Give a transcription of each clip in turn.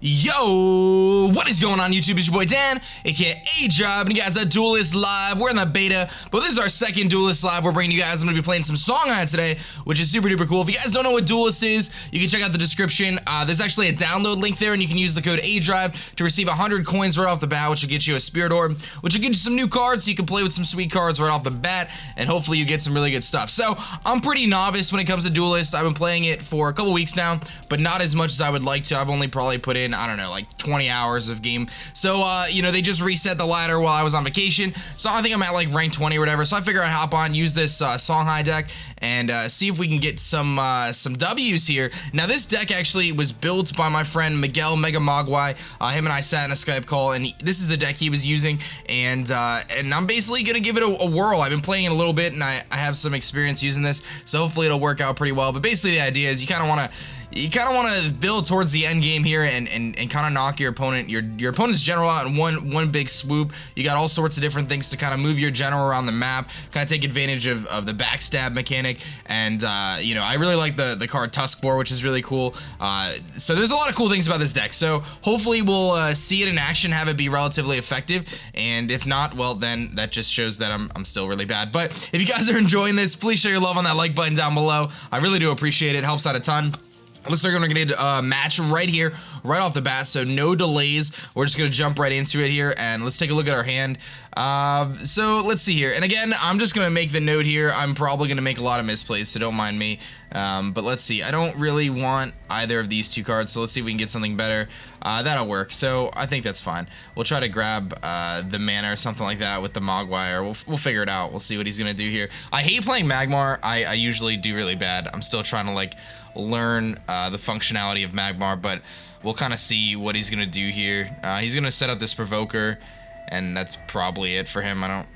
Yo, what is going on YouTube? It's your boy Dan, aka aDrive, and you guys at DUELYST Live. We're in the beta, but this is our second DUELYST Live we're bringing you guys. I'm going to be playing some Songhai today, which is super duper cool. If you guys don't know what DUELYST is, you can check out the description. There's actually a download link there, and you can use the code aDrive to receive 100 coins right off the bat, which will get you a Spirit Orb, which will get you some new cards, so you can play with some sweet cards right off the bat, and hopefully you get some really good stuff. So, I'm pretty novice when it comes to DUELYST. I've been playing it for a couple weeks now, but not as much as I would like to. I've only probably put in, I don't know, like 20 hours of game. So, you know, they just reset the ladder while I was on vacation. So I think I'm at like rank 20 or whatever. So I figured I'd hop on, use this Songhai deck, and see if we can get some W's here. Now, this deck actually was built by my friend Miguel, MegaMogwaii. Him and I sat in a Skype call, and this is the deck he was using, and I'm basically gonna give it a whirl. I've been playing it a little bit, and I have some experience using this, so hopefully it'll work out pretty well. But basically the idea is you kind of want to build towards the end game here and kind of knock your opponent's general out in one big swoop. You got all sorts of different things to kind of move your general around the map, kind of take advantage of the backstab mechanic, and you know, I really like the card Tusk Boar, which is really cool. So there's a lot of cool things about this deck, so hopefully we'll see it in action, have it be relatively effective, and if not, well, then that just shows that I'm still really bad. But if you guys are enjoying this, please show your love on that like button down below. I really do appreciate it. It helps out a ton. Looks like we're gonna get a match right here, right off the bat, so no delays. We're just gonna jump right into it here, and let's take a look at our hand. So let's see here, and again, I'm just gonna make the note here, I'm probably gonna make a lot of misplays, so don't mind me. But let's see, I don't really want either of these two cards, so let's see if we can get something better. That'll work, so I think that's fine. We'll try to grab the mana or something like that with the Mogwai, or we'll figure it out. We'll see what he's gonna do here. I hate playing Magmar. I usually do really bad. I'm still trying to like learn the functionality of Magmar, but we'll kind of see what he's gonna do here. He's gonna set up this Provoker, and that's probably it for him. I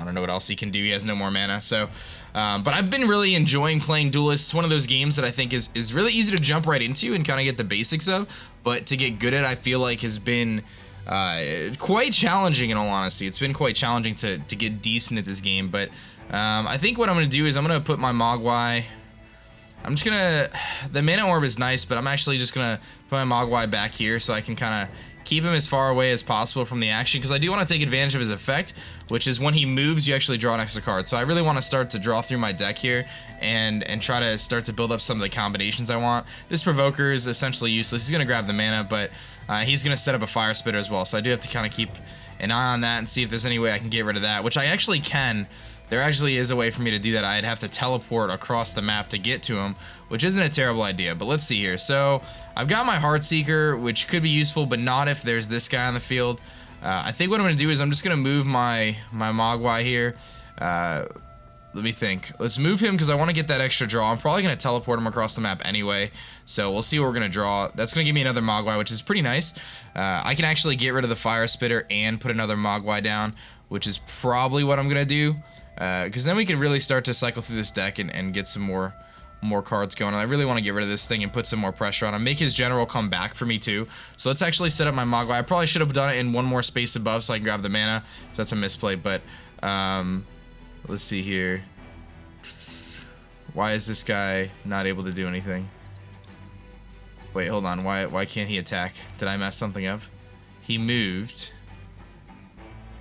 don't know what else he can do. He has no more mana, so but I've been really enjoying playing DUELYST. It's one of those games that I think is really easy to jump right into and kind of get the basics of, but to get good at, I feel like has been quite challenging, in all honesty. It's been quite challenging to get decent at this game, but I think what I'm gonna do is I'm gonna put my Mogwai. I'm just gonna, the mana orb is nice, but I'm actually just gonna put my Mogwai back here so I can kind of keep him as far away as possible from the action, because I do want to take advantage of his effect, which is when he moves, you actually draw an extra card. So I really want to start to draw through my deck here and try to start to build up some of the combinations I want. This Provoker is essentially useless. He's gonna grab the mana, but he's gonna set up a Fire Spitter as well. So I do have to kind of keep an eye on that and see if there's any way I can get rid of that, which I actually can. There actually is a way for me to do that. I'd have to teleport across the map to get to him, which isn't a terrible idea, but let's see here. So I've got my Heartseeker, which could be useful, but not if there's this guy on the field. I think what I'm gonna do is I'm just gonna move my Mogwai here. Let me think. Let's move him because I want to get that extra draw. I'm probably gonna teleport him across the map anyway, so we'll see what we're gonna draw. That's gonna give me another Mogwai, which is pretty nice. I can actually get rid of the Fire Spitter and put another Mogwai down, which is probably what I'm gonna do. Because then we can really start to cycle through this deck and get some more cards going. And I really want to get rid of this thing and put some more pressure on him. Make his general come back for me too. So let's actually set up my Mogwai. I probably should have done it in one more space above so I can grab the mana. So that's a misplay, but let's see here. Why is this guy not able to do anything? Wait, hold on. Why can't he attack? Did I mess something up? He moved.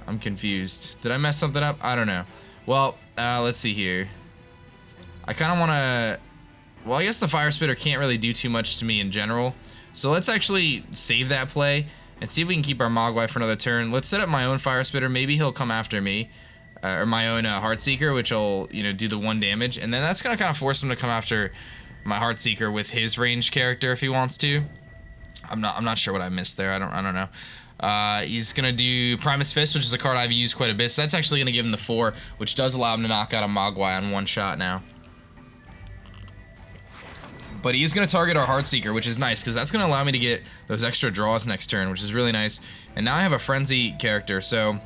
I'm confused. Did I mess something up? I don't know. Well, let's see here. I kind of want to... Well, I guess the Fire Spitter can't really do too much to me in general. So let's actually save that play and see if we can keep our Mogwai for another turn. Let's set up my own Fire Spitter. Maybe he'll come after me. Or my own Heartseeker, which will, you know, do the 1 damage. And then that's going to kind of force him to come after my Heartseeker with his ranged character if he wants to. I'm not sure what I missed there. I don't know. He's gonna do Primus Fist, which is a card I've used quite a bit, so that's actually gonna give him the 4, which does allow him to knock out a Mogwai on 1 shot now. But he is gonna target our Heartseeker, which is nice, because that's gonna allow me to get those extra draws next turn, which is really nice. And now I have a Frenzy character, so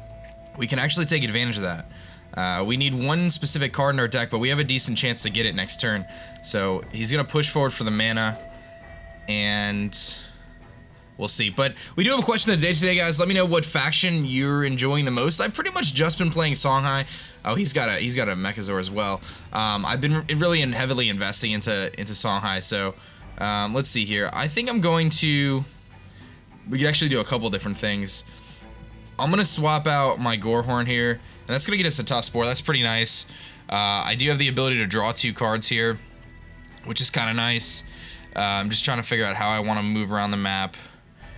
we can actually take advantage of that. We need 1 specific card in our deck, but we have a decent chance to get it next turn. So he's gonna push forward for the mana, and we'll see. But we do have a question of the day today, guys. Let me know what faction you're enjoying the most. I've pretty much just been playing Songhai. Oh, he's got a Mechazor as well. I've been really heavily investing into Songhai. So let's see here. I think I'm going to we can actually do a couple different things. I'm gonna swap out my Gorehorn here, and that's gonna get us a Tusk Boar. That's pretty nice. I do have the ability to draw 2 cards here, which is kind of nice. I'm just trying to figure out how I want to move around the map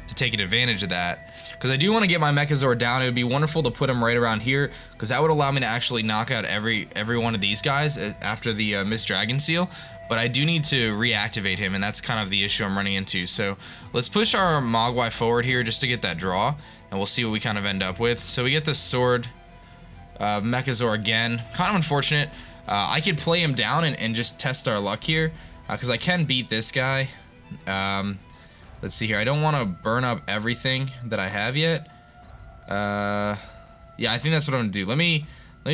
to take advantage of that, because I do want to get my Megazord down. It would be wonderful to put him right around here, because that would allow me to actually knock out every one of these guys after the Mist Dragon Seal. But I do need to reactivate him, and that's kind of the issue I'm running into. So let's push our Mogwai forward here just to get that draw, and we'll see what we kind of end up with. So we get the Sword Mechazor again. Kind of unfortunate. I could play him down and just test our luck here, because I can beat this guy. Let's see here. I don't want to burn up everything that I have yet. Yeah, I think that's what I'm gonna do. Let me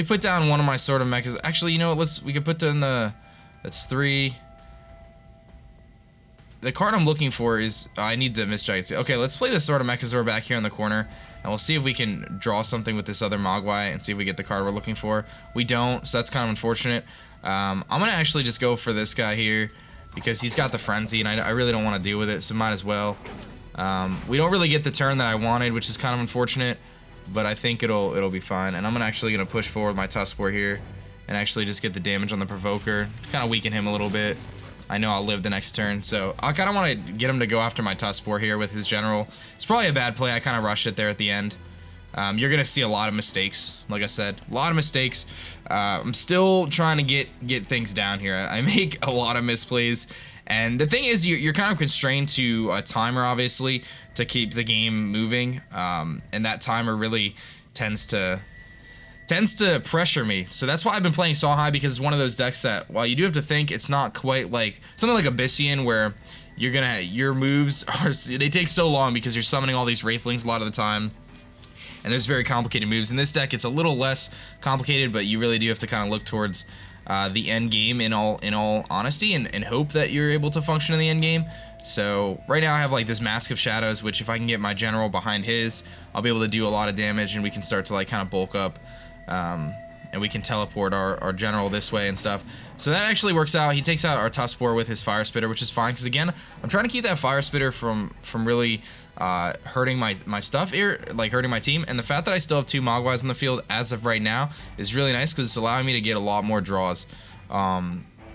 put down one of my Sword of Mechas. Actually, you know what? We could put down the. That's 3. The card I'm looking for is I need the Mist Dragon Seal. Okay, let's play the Sword of Mechazor back here in the corner, and we'll see if we can draw something with this other Mogwai and see if we get the card we're looking for. We don't, so that's kind of unfortunate. I'm gonna actually just go for this guy here because he's got the Frenzy, and I really don't want to deal with it, so might as well. We don't really get the turn that I wanted, which is kind of unfortunate, but I think it'll be fine. And I'm actually gonna push forward my Tusk Boar here and actually just get the damage on the Provoker, kind of weaken him a little bit. I know I'll live the next turn, so I kind of want to get him to go after my Tusk Boar here with his General. It's probably a bad play. I kind of rushed it there at the end. You're going to see a lot of mistakes, like I said. A lot of mistakes. I'm still trying to get things down here. I make a lot of misplays, and the thing is, you're kind of constrained to a timer, obviously, to keep the game moving, and that timer really tends to pressure me. So that's why I've been playing Songhai, because it's one of those decks that, while you do have to think, it's not quite like something like Abyssian where your moves they take so long because you're summoning all these Wraithlings a lot of the time, and there's very complicated moves. In this deck, it's a little less complicated, but you really do have to kind of look towards the end game in all honesty, and hope that you're able to function in the end game. So right now I have like this Mask of Shadows, which if I can get my General behind his, I'll be able to do a lot of damage, and we can start to like kind of bulk up. And we can teleport our General this way and stuff. So that actually works out. He takes out our Tusk Boar with his Fire Spitter, which is fine, because again, I'm trying to keep that Fire Spitter from really hurting my stuff here, like hurting my team. And the fact that I still have 2 Mogwais in the field as of right now is really nice, because it's allowing me to get a lot more draws.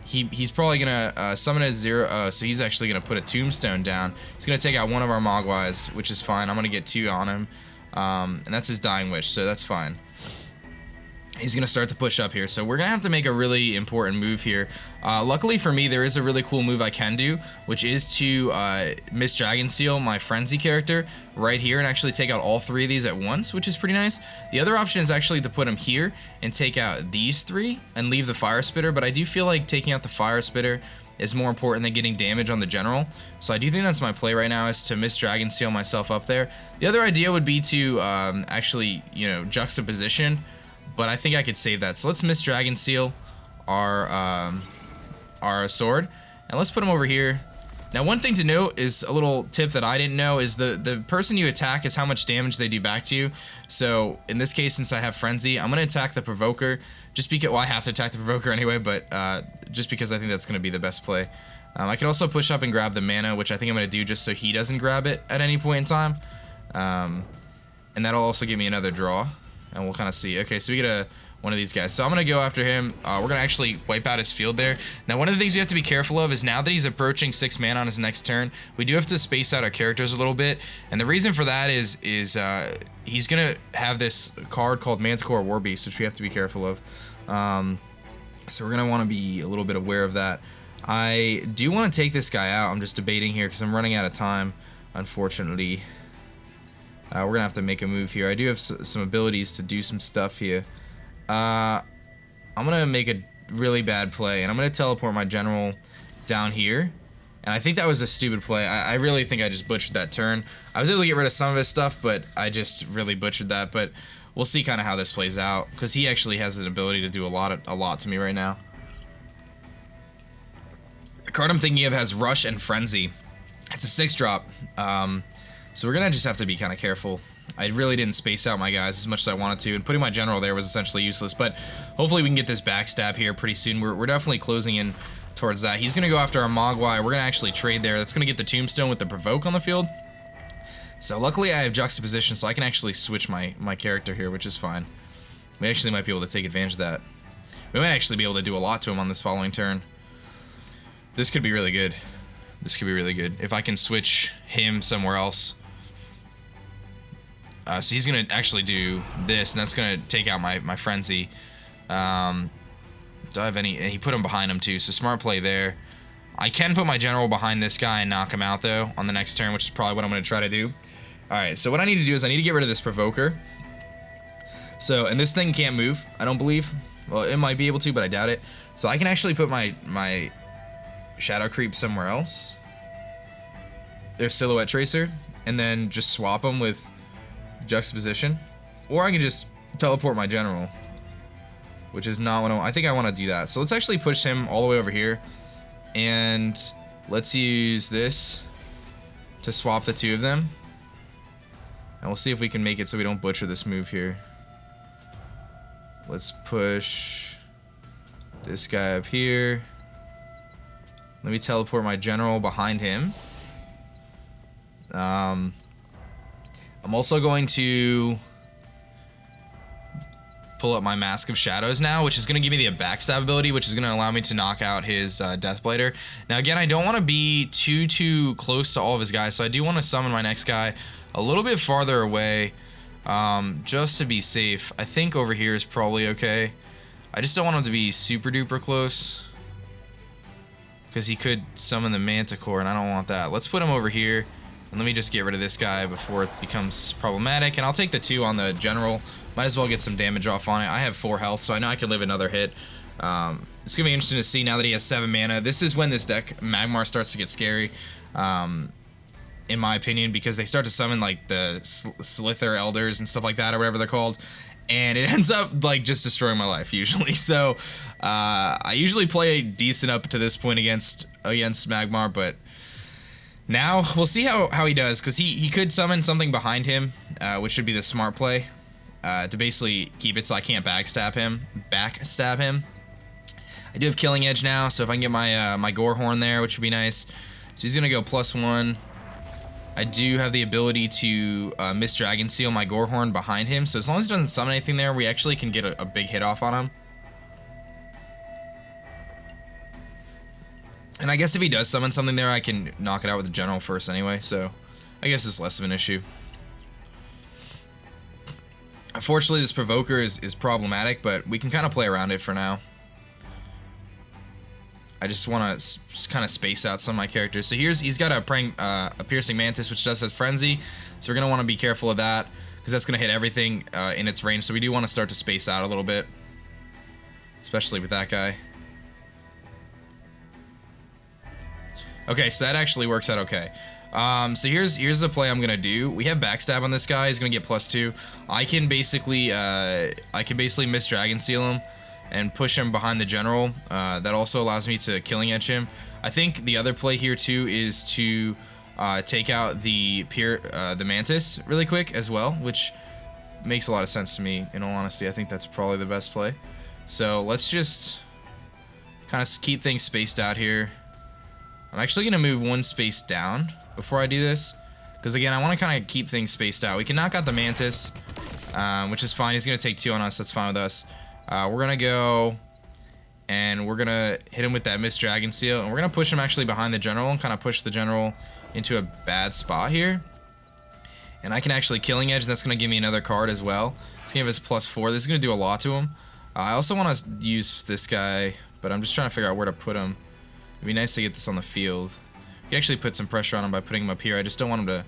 He's probably gonna summon a 0, so he's actually gonna put a Tombstone down. He's gonna take out one of our Mogwais, which is fine. I'm gonna get 2 on him, and that's his Dying Wish, so that's fine. He's going to start to push up here, so we're going to have to make a really important move here. Luckily for me, there is a really cool move I can do, which is to Mist Dragon Seal my Frenzy character right here and actually take out all 3 of these at once, which is pretty nice. The other option is actually to put him here and take out these 3 and leave the Fire Spitter, but I do feel like taking out the Fire Spitter is more important than getting damage on the General. So I do think that's my play right now, is to Mist Dragon Seal myself up there. The other idea would be to actually, juxtaposition, but I think I could save that. So let's Mist Dragon Seal our sword, and let's put him over here. Now, one thing to note is a little tip that I didn't know is the person you attack is how much damage they do back to you. So in this case, since I have Frenzy, I'm gonna attack the Provoker, just because, well, I have to attack the Provoker anyway, but just because I think that's gonna be the best play. I can also push up and grab the mana, which I think I'm gonna do just so he doesn't grab it at any point in time. And that'll also give me another draw. And we'll kind of see. Okay, so we get one of these guys. So I'm going to go after him. We're going to actually wipe out his field there. Now, one of the things we have to be careful of is now that he's approaching 6 mana on his next turn, we do have to space out our characters a little bit. And the reason for that is he's going to have this card called Manticore Warbeast, which we have to be careful of. So we're going to want to be a little bit aware of that. I do want to take this guy out. I'm just debating here because I'm running out of time, unfortunately. We're going to have to make a move here. I do have some abilities to do some stuff here. I'm going to make a really bad play, and I'm going to teleport my General down here. And I think that was a stupid play. I really think I just butchered that turn. I was able to get rid of some of his stuff, but I just really butchered that. But we'll see kind of how this plays out, because he actually has an ability to do a lot to me right now. The card I'm thinking of has Rush and Frenzy. It's a 6-drop. So we're gonna just have to be kind of careful. I really didn't space out my guys as much as I wanted to, and putting my General there was essentially useless, but hopefully we can get this backstab here pretty soon. We're definitely closing in towards that. He's gonna go after our Mogwai. We're gonna actually trade there. That's gonna get the Tombstone with the Provoke on the field. So luckily I have juxtaposition, so I can actually switch my character here, which is fine. We actually might be able to take advantage of that. We might actually be able to do a lot to him on this following turn. This could be really good. This could be really good. If I can switch him somewhere else. So he's going to actually do this, and that's going to take out my frenzy. Do I have any? And he put him behind him too, so smart play there. I can put my general behind this guy and knock him out though on the next turn, which is probably what I'm going to try to do. Alright, so what I need to do is I need to get rid of this provoker. So, and this thing can't move, I don't believe. Well, it might be able to, but I doubt it. So I can actually put my shadow creep somewhere else. There's silhouette tracer, and then just swap them with juxtaposition. Or I can just teleport my general, which is not what I think I want to do that. So let's actually push him all the way over here. And let's use this to swap the two of them. And we'll see if we can make it so we don't butcher this move here. Let's push this guy up here. Let me teleport my general behind him. I'm also going to pull up my Mask of Shadows now, which is going to give me the backstab ability, which is going to allow me to knock out his Deathblader. Now again, I don't want to be too close to all of his guys, so I do want to summon my next guy a little bit farther away, just to be safe. I think over here is probably okay. I just don't want him to be super duper close, because he could summon the Manticore, and I don't want that. Let's put him over here, and let me just get rid of this guy before it becomes problematic, and I'll take the 2 on the general. Might as well get some damage off on it. I have 4 health, so I know I can live another hit. It's going to be interesting to see now that he has 7 mana. This is when this deck, Magmar, starts to get scary, in my opinion, because they start to summon like the Slither Elders and stuff like that, or whatever they're called, and it ends up like just destroying my life usually. So I usually play decent up to this point against Magmar, but now we'll see how he does, because he could summon something behind him, which would be the smart play. To basically keep it so I can't backstab him. I do have Killing Edge now, so if I can get my Gorehorn there, which would be nice. So he's gonna go +1. I do have the ability to Miss Dragon Seal my Gorehorn behind him, so as long as he doesn't summon anything there, we actually can get a big hit off on him. And I guess if he does summon something there, I can knock it out with the general first anyway, so I guess it's less of an issue. Unfortunately, this provoker is problematic, but we can kind of play around it for now. I just want to kind of space out some of my characters. So he's got a piercing mantis, which does have frenzy, so we're gonna want to be careful of that, because that's gonna hit everything in its range. So we do want to start to space out a little bit, especially with that guy. Okay, so that actually works out okay. So here's the play I'm gonna do. We have backstab on this guy. He's gonna get +2. I can basically Miss Dragon Seal him and push him behind the general. That also allows me to Killing Edge him. I think the other play here too is to take out the Mantis really quick as well, which makes a lot of sense to me. In all honesty, I think that's probably the best play. So let's just kind of keep things spaced out here. I'm actually gonna move 1 space down before I do this, because again, I want to kind of keep things spaced out. We can knock out the Mantis, which is fine. He's gonna take 2 on us. That's fine with us. We're gonna go and we're gonna hit him with that Miss Dragon Seal, and we're gonna push him actually behind the general and kind of push the general into a bad spot here. And I can actually Killing Edge, and that's gonna give me another card as well. It's gonna give us +4. This is gonna do a lot to him. I also want to use this guy, but I'm just trying to figure out where to put him. It'd be nice to get this on the field. You can actually put some pressure on him by putting him up here. I just don't want him to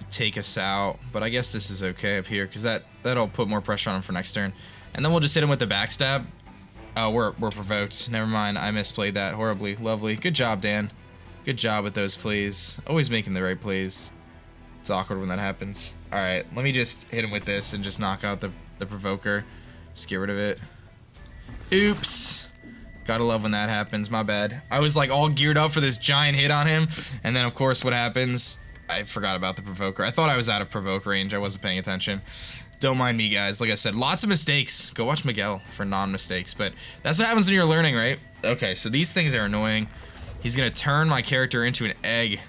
take us out, but I guess this is okay up here, because that'll put more pressure on him for next turn. And then we'll just hit him with the backstab. We're provoked. Never mind, I misplayed that horribly. Lovely. Good job, Dan. Good job with those plays. Always making the right plays. It's awkward when that happens. Alright, let me just hit him with this and just knock out the provoker. Just get rid of it. Oops. Gotta love when that happens, my bad. I was like all geared up for this giant hit on him, and then of course what happens? I forgot about the provoker. I thought I was out of provoke range. I wasn't paying attention. Don't mind me, guys. Like I said, lots of mistakes. Go watch Miguel for non-mistakes, but that's what happens when you're learning, right? Okay, so these things are annoying. He's gonna turn my character into an egg.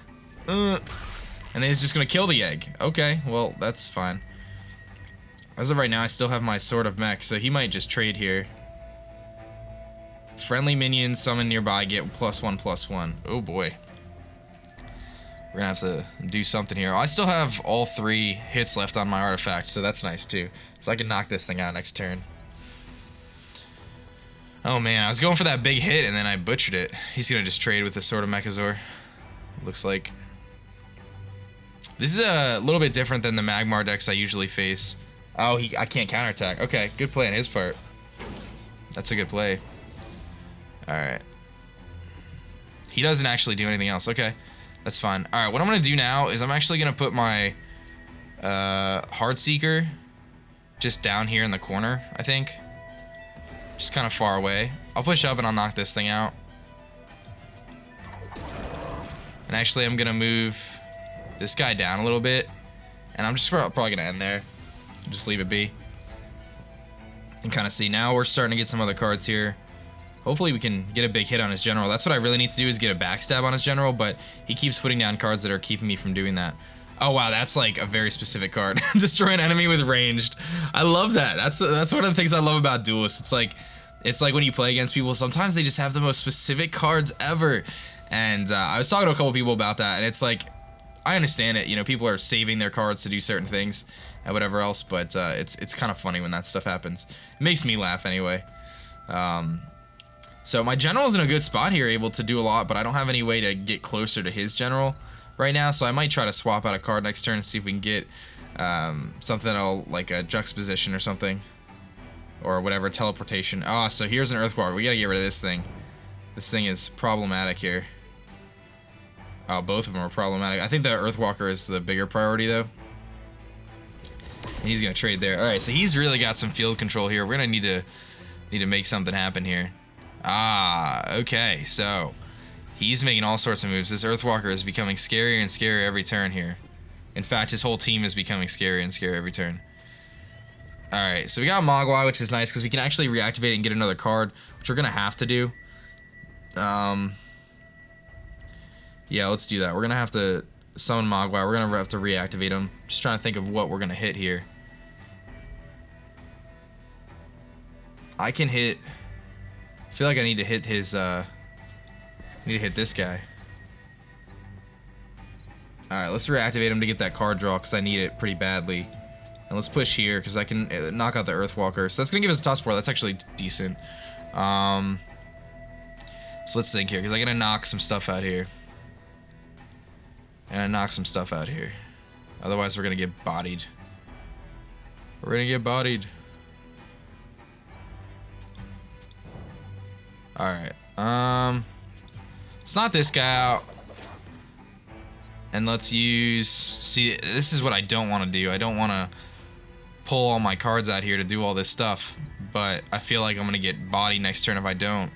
And then he's just gonna kill the egg. Okay, well, that's fine. As of right now, I still have my Sword of Mech, so he might just trade here. Friendly minions summon nearby, get +1/+1. Oh boy. We're gonna have to do something here. I still have all 3 hits left on my artifact, so that's nice too. So I can knock this thing out next turn. Oh man, I was going for that big hit and then I butchered it. He's gonna just trade with the Sword of Mechazor. Looks like. This is a little bit different than the Magmar decks I usually face. Oh, I can't counterattack. Okay, good play on his part. That's a good play. Alright. He doesn't actually do anything else. Okay, that's fine. Alright, what I'm going to do now is I'm actually going to put my Heartseeker just down here in the corner, I think. Just kind of far away. I'll push up and I'll knock this thing out. And actually, I'm going to move this guy down a little bit. And I'm just probably going to end there. Just leave it be. And kind of see. Now we're starting to get some other cards here. Hopefully we can get a big hit on his general. That's what I really need to do, is get a backstab on his general, but he keeps putting down cards that are keeping me from doing that. Oh wow, that's like a very specific card. Destroy an enemy with ranged. I love that. That's one of the things I love about Duelist. It's like when you play against people, sometimes they just have the most specific cards ever. And I was talking to a couple people about that, and it's like, I understand it. You know, people are saving their cards to do certain things and whatever else, but it's kind of funny when that stuff happens. It makes me laugh anyway. So my general's in a good spot here, able to do a lot, but I don't have any way to get closer to his general right now, so I might try to swap out a card next turn and see if we can get something that'll, like a juxtaposition or something, or whatever, teleportation. Ah, so here's an Earthwalker. We gotta get rid of this thing. This thing is problematic here. Oh, both of them are problematic. I think the Earthwalker is the bigger priority though. And he's gonna trade there. All right, so he's really got some field control here. We're gonna need to make something happen here. Ah, okay, so he's making all sorts of moves. This Earthwalker is becoming scarier and scarier every turn here. In fact, his whole team is becoming scarier and scarier every turn. Alright, so we got MegaMogwaii, which is nice because we can actually reactivate it and get another card, which we're going to have to do. Yeah, let's do that. We're going to have to summon MegaMogwaii. We're going to have to reactivate him. Just trying to think of what we're going to hit here. I can hit... I feel like I need to hit his, need to hit this guy. Alright, let's reactivate him to get that card draw, because I need it pretty badly. And let's push here, because I can knock out the Earthwalker. So that's going to give us a Tusk Boar. That's actually decent. So let's think here, because I'm going to knock some stuff out here. And I knock some stuff out here. Otherwise, we're going to get bodied. We're going to get bodied. Alright, let's knock this guy out. And let's use... See, this is what I don't want to do. I don't want to pull all my cards out here to do all this stuff. But I feel like I'm going to get bodied next turn if I don't.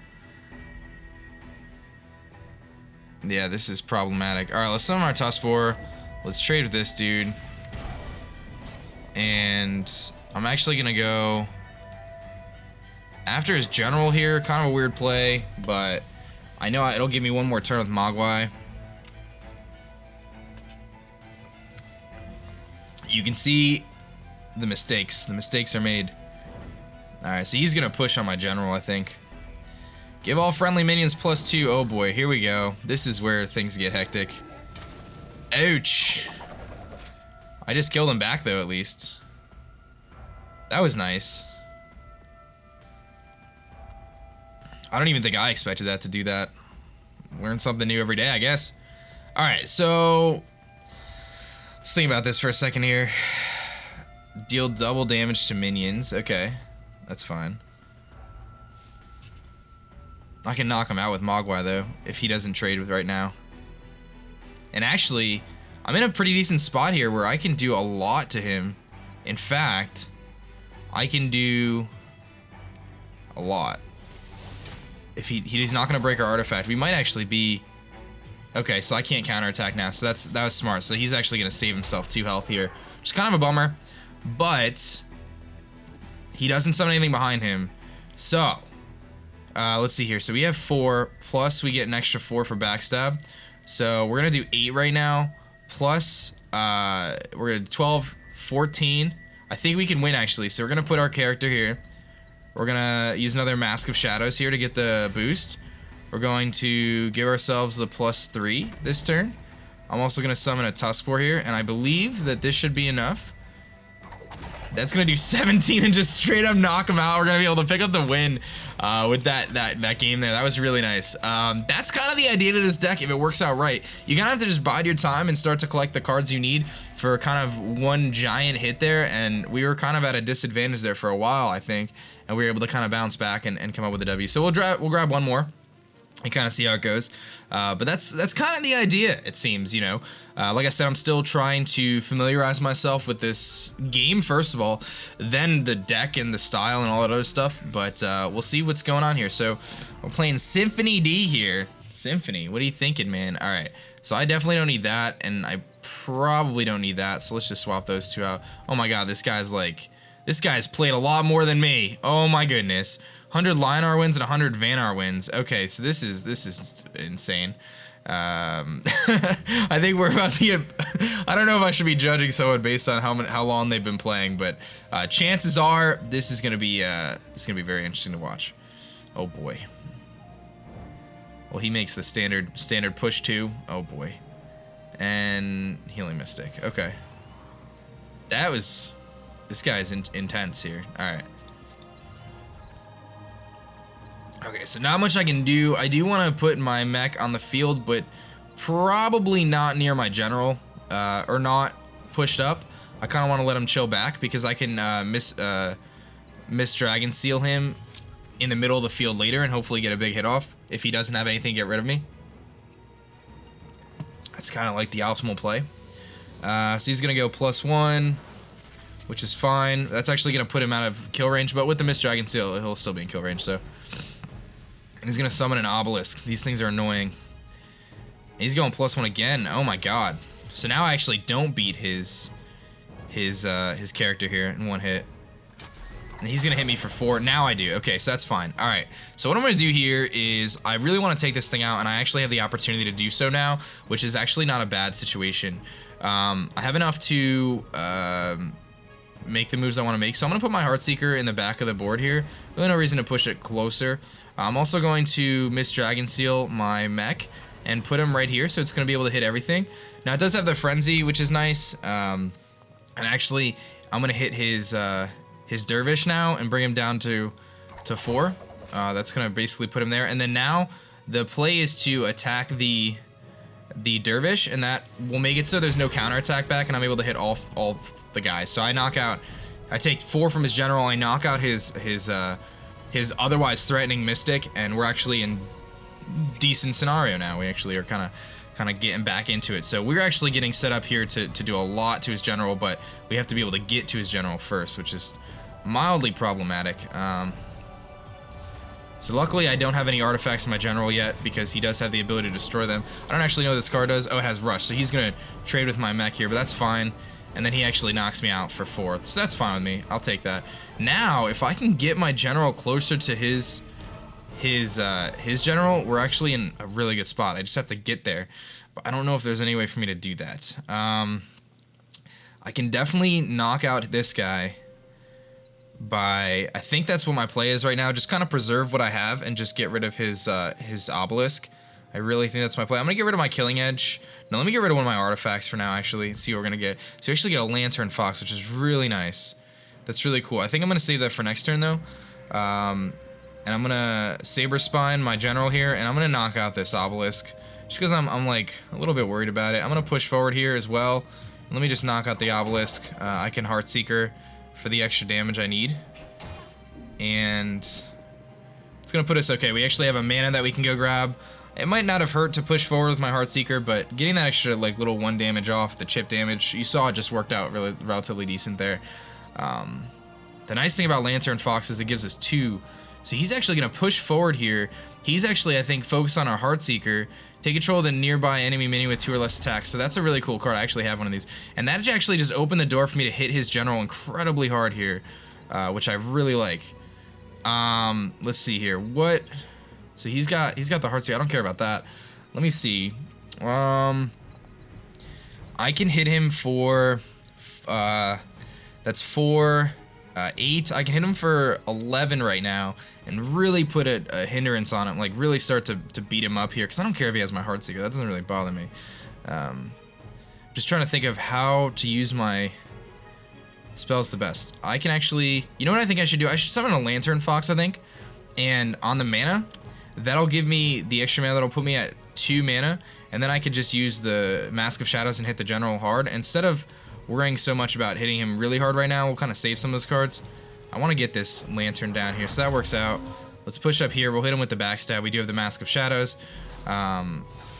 Yeah, this is problematic. Alright, let's summon our Tusk Boar. Let's trade with this dude. And I'm actually going to go... after his general here. Kind of a weird play, but I know it'll give me one more turn with MegaMogwaii. You can see the mistakes. The mistakes are made. Alright, so he's going to push on my general, I think. Give all friendly minions +2. Oh boy, here we go. This is where things get hectic. Ouch. I just killed him back, though, at least. That was nice. I don't even think I expected that to do that. Learn something new every day, I guess. Alright, so... let's think about this for a second here. Deal double damage to minions. Okay, that's fine. I can knock him out with MegaMogwaii, though, if he doesn't trade with right now. And actually, I'm in a pretty decent spot here where I can do a lot to him. In fact, I can do a lot. If he's not going to break our artifact, we might actually be... okay, so I can't counterattack now, so that was smart. So he's actually going to save himself 2 health here, which is kind of a bummer, but he doesn't summon anything behind him. So, let's see here. So we have 4, plus we get an extra 4 for backstab. So we're going to do 8 right now, plus, we're at 12, 14. I think we can win, actually. So we're going to put our character here. We're going to use another Mask of Shadows here to get the boost. We're going to give ourselves the +3 this turn. I'm also going to summon a Tusk Boar here, and I believe that this should be enough. That's going to do 17 and just straight up knock him out. We're going to be able to pick up the win with that game there. That was really nice. That's kind of the idea to this deck if it works out right. You're going to have to just bide your time and start to collect the cards you need for kind of one giant hit there, and we were kind of at a disadvantage there for a while, I think, and we were able to kind of bounce back and come up with a W. So we'll grab one more and kind of see how it goes. But that's kind of the idea, it seems, you know. Like I said, I'm still trying to familiarize myself with this game, first of all, then the deck and the style and all that other stuff, but we'll see what's going on here. So we're playing Symphony D here. Symphony, what are you thinking, man? All right, so I definitely don't need that, and I probably don't need that, so let's just swap those two out. Oh my god, this guy's played a lot more than me. Oh my goodness. 100 Lionar wins and 100 Vanar wins. Okay, so this is insane. I think we're about to get. I don't know if I should be judging someone based on how long they've been playing, but chances are this is gonna be very interesting to watch. Oh boy. Well, he makes the standard push too. Oh boy, and Healing Mystic. Okay, this guy's intense here. All right. Okay, so not much I can do. I do want to put my mech on the field, but probably not near my general, or not pushed up. I kind of want to let him chill back because I can miss Dragon Seal him in the middle of the field later and hopefully get a big hit off if he doesn't have anything to get rid of me. That's kind of like the optimal play. So he's going to go +1, which is fine. That's actually going to put him out of kill range, but with the Miss Dragon Seal, he'll still be in kill range, so. And he's going to summon an obelisk. These things are annoying. He's going +1 again. Oh my god. So now I actually don't beat his character here in one hit. And he's going to hit me for 4. Now I do. Okay, so that's fine. All right. So what I'm going to do here is I really want to take this thing out, and I actually have the opportunity to do so now, which is actually not a bad situation. I have enough to make the moves I want to make, so I'm going to put my Heartseeker in the back of the board here. Really no reason to push it closer. I'm also going to Miss Dragon Seal my mech and put him right here, so it's going to be able to hit everything. Now it does have the Frenzy, which is nice, and actually I'm going to hit his Dervish now and bring him down to 4. That's going to basically put him there, and then now the play is to attack the Dervish, and that will make it so there's no counterattack back, and I'm able to hit all the guys. So I take 4 from his general, I knock out his otherwise threatening Mystic, and we're actually in decent scenario now. We actually are kind of getting back into it. So we're actually getting set up here to do a lot to his general, but we have to be able to get to his general first, which is mildly problematic. So luckily I don't have any artifacts in my general yet because he does have the ability to destroy them. I don't actually know what this card does. Oh, it has Rush, so he's going to trade with my mech here, but that's fine. And then he actually knocks me out for 4th, so that's fine with me. I'll take that. Now, if I can get my general closer to his general, we're actually in a really good spot. I just have to get there, but I don't know if there's any way for me to do that. I can definitely knock out this guy by, I think that's what my play is right now, just kind of preserve what I have and just get rid of his obelisk. I really think that's my play. I'm gonna get rid of my Killing Edge. Now let me get rid of one of my artifacts for now, actually, and see what we're gonna get. So you actually get a Lantern Fox, which is really nice. That's really cool. I think I'm gonna save that for next turn though. And I'm gonna Saber Spine my general here, and I'm gonna knock out this obelisk. Just because I'm like a little bit worried about it. I'm gonna push forward here as well. Let me just knock out the obelisk. I can Heartseeker for the extra damage I need. And it's gonna put us okay. We actually have a mana that we can go grab. It might not have hurt to push forward with my Heartseeker, but getting that extra like little 1 damage off the chip damage, you saw it just worked out relatively decent there. The nice thing about Lantern Fox is it gives us 2. So he's actually gonna push forward here. He's actually, I think, focused on our Heartseeker, take control of the nearby enemy mini with 2 or less attacks. So that's a really cool card. I actually have one of these. And that actually just opened the door for me to hit his general incredibly hard here, which I really like. Let's see here. What? So he's got the Heartseeker. I don't care about that. Let me see. I I can hit him for, that's 4, 8. I can hit him for 11 right now and really put a hindrance on him, like really start to beat him up here, because I don't care if he has my Heartseeker. That doesn't really bother me. Just trying to think of how to use my spells the best. I can actually, you know what I think I should do? I should summon a Lantern Fox, I think, and on the mana, that'll give me the extra mana that'll put me at 2 mana, and then I could just use the Mask of Shadows and hit the general hard. Instead of worrying so much about hitting him really hard right now, we'll kind of save some of those cards. I want to get this Lantern down here, so that works out. Let's push up here. We'll hit him with the backstab. We do have the Mask of Shadows.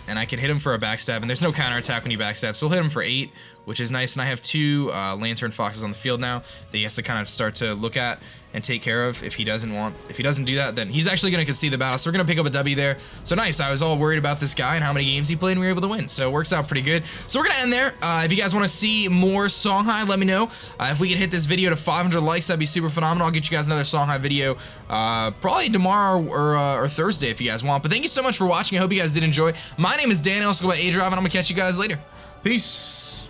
And I can hit him for a backstab, and there's no counterattack when you backstab, so we'll hit him for 8, which is nice. And I have 2 Lantern Foxes on the field now that he has to kind of start to look at and take care of. If he doesn't do that, then he's actually going to concede the battle, so we're going to pick up a W there. So nice. I was all worried about this guy and how many games he played, and we were able to win, so it works out pretty good. So we're going to end there. If you guys want to see more Songhai, let me know. If we can hit this video to 500 likes, that'd be super phenomenal. I'll get you guys another Songhai video probably tomorrow or Thursday if you guys want. But thank you so much for watching. I hope you guys did enjoy. My name is Dan. I also go by aDrive, and I'm going to catch you guys later. Peace.